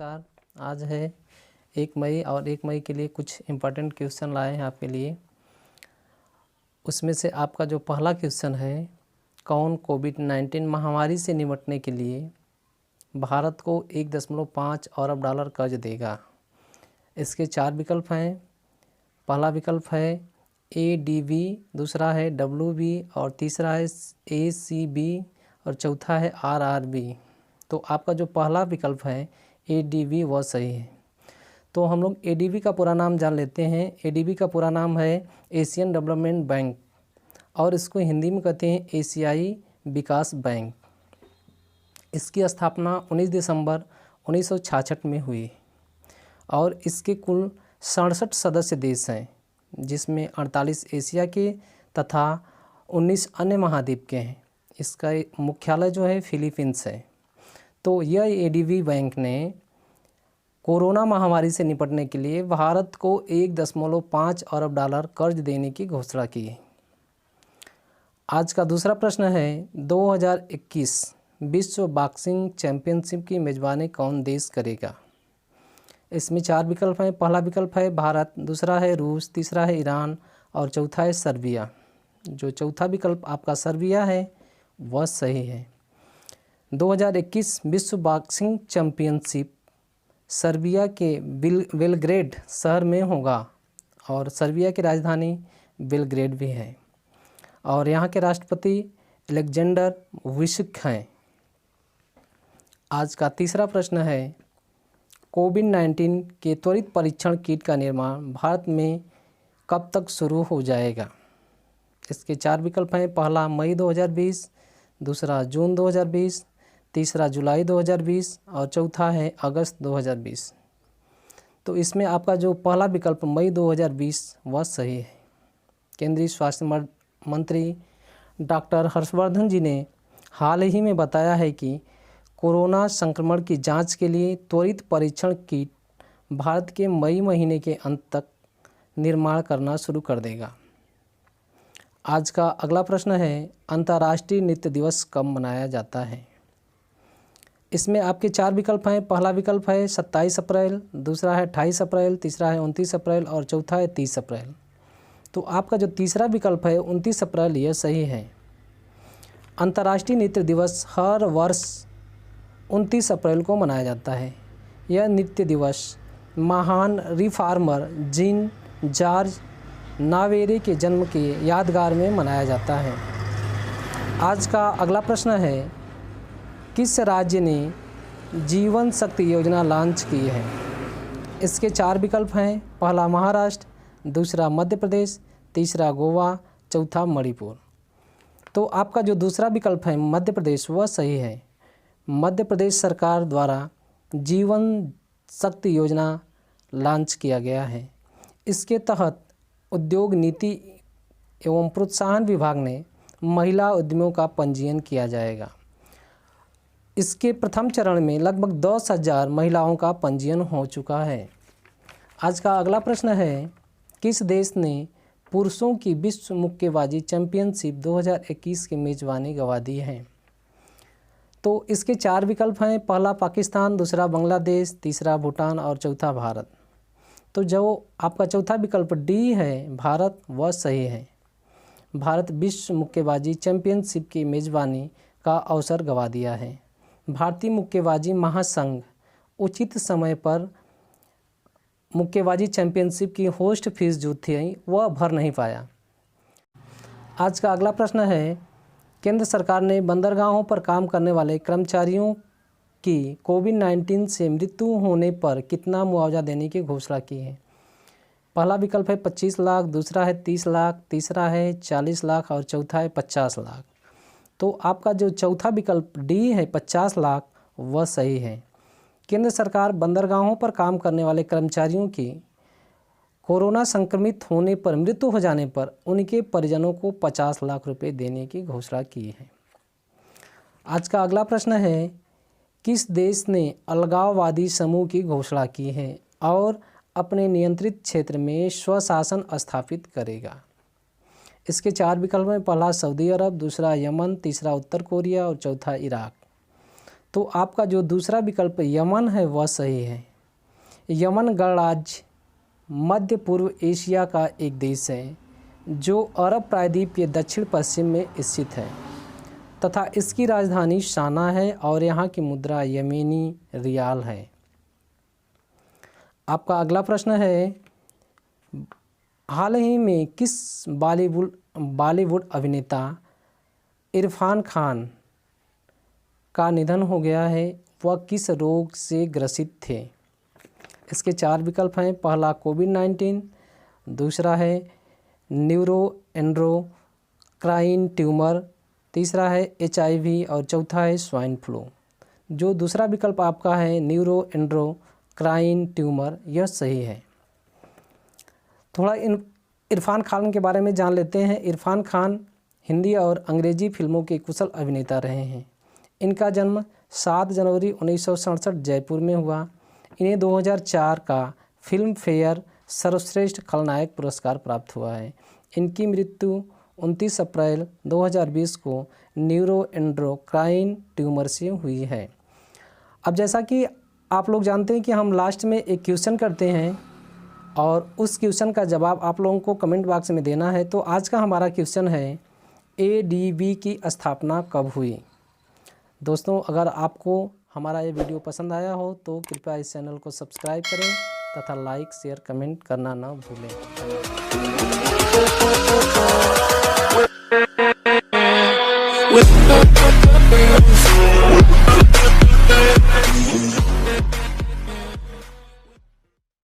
नमस्कार। आज है 1 मई और 1 मई के लिए कुछ इम्पोर्टेंट क्वेश्चन लाए हैं आपके लिए। उसमें से आपका जो पहला क्वेश्चन है, कौन कोविड-19 महामारी से निपटने के लिए भारत को 1.5 अरब डॉलर कर्ज देगा। इसके 4 विकल्प हैं। पहला विकल्प है ADB, दूसरा है WB और तीसरा है ACB और चौथा है RRB। तो आपका जो पहला विकल्प है ADB वह सही है। तो हम लोग ADB का पूरा नाम जान लेते हैं। ADB का पूरा नाम है एशियन डेवलपमेंट बैंक और इसको हिंदी में कहते हैं एशियाई विकास बैंक। इसकी स्थापना 19 दिसंबर 1966 में हुई और इसके कुल 67 सदस्य देश हैं, जिसमें 48 एशिया के तथा 19 अन्य महाद्वीप के हैं। इसका मुख्यालय जो है फिलीपींस है। तो यह ADB बैंक ने कोरोना महामारी से निपटने के लिए भारत को 1.5 अरब डॉलर कर्ज देने की घोषणा की है। आज का दूसरा प्रश्न है, 2021 विश्व बॉक्सिंग चैंपियनशिप की मेज़बानी कौन देश करेगा। इसमें 4 विकल्प हैं। पहला विकल्प है भारत, दूसरा है रूस, तीसरा है ईरान और चौथा है सर्बिया। जो चौथा विकल्प आपका सर्बिया है वह सही है। 2021 विश्व बॉक्सिंग चैंपियनशिप सर्बिया के बेलग्रेड शहर में होगा और सर्बिया की राजधानी बेलग्रेड भी है और यहाँ के राष्ट्रपति अलेक्जेंडर वुसिक हैं। आज का तीसरा प्रश्न है, कोविड-19 के त्वरित परीक्षण किट का निर्माण भारत में कब तक शुरू हो जाएगा। इसके 4 विकल्प हैं। पहला मई 2020, दूसरा जून 2020, तीसरा जुलाई 2020 और चौथा है अगस्त 2020। तो इसमें आपका जो पहला विकल्प मई 2020 वह सही है। केंद्रीय स्वास्थ्य मंत्री डॉक्टर हर्षवर्धन जी ने हाल ही में बताया है कि कोरोना संक्रमण की जांच के लिए त्वरित परीक्षण किट भारत के मई महीने के अंत तक निर्माण करना शुरू कर देगा। आज का अगला प्रश्न है, अंतर्राष्ट्रीय नृत्य दिवस कब मनाया जाता है। इसमें आपके 4 विकल्प हैं। पहला विकल्प है 27 अप्रैल, दूसरा है 28 अप्रैल, तीसरा है 29 अप्रैल और चौथा है 30 अप्रैल। तो आपका जो तीसरा विकल्प है 29 अप्रैल यह सही है। अंतर्राष्ट्रीय नृत्य दिवस हर वर्ष 29 अप्रैल को मनाया जाता है। यह नृत्य दिवस महान रिफॉर्मर जीन जॉर्ज नावेरे के जन्म के यादगार में मनाया जाता है। आज का अगला प्रश्न है, किस राज्य ने जीवन शक्ति योजना लॉन्च की है। इसके 4 विकल्प हैं। पहला महाराष्ट्र, दूसरा मध्य प्रदेश, तीसरा गोवा, चौथा मणिपुर। तो आपका जो दूसरा विकल्प है मध्य प्रदेश वह सही है। मध्य प्रदेश सरकार द्वारा जीवन शक्ति योजना लॉन्च किया गया है। इसके तहत उद्योग नीति एवं प्रोत्साहन विभाग ने महिला उद्यमियों का पंजीयन किया जाएगा। इसके प्रथम चरण में लगभग 10,000 महिलाओं का पंजीयन हो चुका है। आज का अगला प्रश्न है, किस देश ने पुरुषों की विश्व मुक्केबाजी चैंपियनशिप 2021 की मेज़बानी गंवा दी है। तो इसके 4 विकल्प हैं। पहला पाकिस्तान, दूसरा बांग्लादेश, तीसरा भूटान और चौथा भारत। तो जो आपका चौथा विकल्प D है भारत वह सही है। भारत विश्व मुक्केबाजी चैंपियनशिप की मेज़बानी का अवसर गंवा दिया है। भारतीय मुक्केबाजी महासंघ उचित समय पर मुक्केबाजी चैंपियनशिप की होस्ट फीस जो थी वह भर नहीं पाया। आज का अगला प्रश्न है, केंद्र सरकार ने बंदरगाहों पर काम करने वाले कर्मचारियों की कोविड-19 से मृत्यु होने पर कितना मुआवजा देने की घोषणा की है। पहला विकल्प है 25 लाख, दूसरा है 30 लाख, तीसरा है 40 लाख और चौथा है 50 लाख। तो आपका जो चौथा विकल्प D है 50 लाख वह सही है। केंद्र सरकार बंदरगाहों पर काम करने वाले कर्मचारियों की कोरोना संक्रमित होने पर मृत्यु हो जाने पर उनके परिजनों को 50 लाख रुपए देने की घोषणा की है। आज का अगला प्रश्न है, किस देश ने अलगाववादी समूह की घोषणा की है और अपने नियंत्रित क्षेत्र में स्वशासन स्थापित करेगा। इसके 4 विकल्प हैं। पहला सऊदी अरब, दूसरा यमन, तीसरा उत्तर कोरिया और चौथा इराक। तो आपका जो दूसरा विकल्प यमन है वह सही है। यमन गणराज्य मध्य पूर्व एशिया का एक देश है जो अरब प्रायद्वीप के दक्षिण पश्चिम में स्थित है तथा इसकी राजधानी साना है और यहाँ की मुद्रा यमेनी रियाल है। आपका अगला प्रश्न है, हाल ही में किस बॉलीवुड अभिनेता इरफान खान का निधन हो गया है, वह किस रोग से ग्रसित थे? इसके 4 विकल्प हैं। पहला कोविड-19, दूसरा है न्यूरोएंडोक्राइन ट्यूमर, तीसरा है HIV और चौथा है स्वाइन फ्लू। जो दूसरा विकल्प आपका है न्यूरोएंडोक्राइन ट्यूमर, यह सही है। थोड़ा इरफान खान के बारे में जान लेते हैं। इरफान खान हिंदी और अंग्रेजी फिल्मों के कुशल अभिनेता रहे हैं। इनका जन्म 7 जनवरी 1967 जयपुर में हुआ। इन्हें 2004 का फिल्म फेयर सर्वश्रेष्ठ खलनायक पुरस्कार प्राप्त हुआ है। इनकी मृत्यु 29 अप्रैल 2020 को न्यूरोएंडोक्राइन ट्यूमर से हुई है। अब जैसा कि आप लोग जानते हैं कि हम लास्ट में एक क्वेश्चन करते हैं और उस क्वेश्चन का जवाब आप लोगों को कमेंट बॉक्स में देना है। तो आज का हमारा क्वेश्चन है, ADB की स्थापना कब हुई? दोस्तों, अगर आपको हमारा ये वीडियो पसंद आया हो तो कृपया इस चैनल को सब्सक्राइब करें तथा लाइक शेयर कमेंट करना ना भूलें।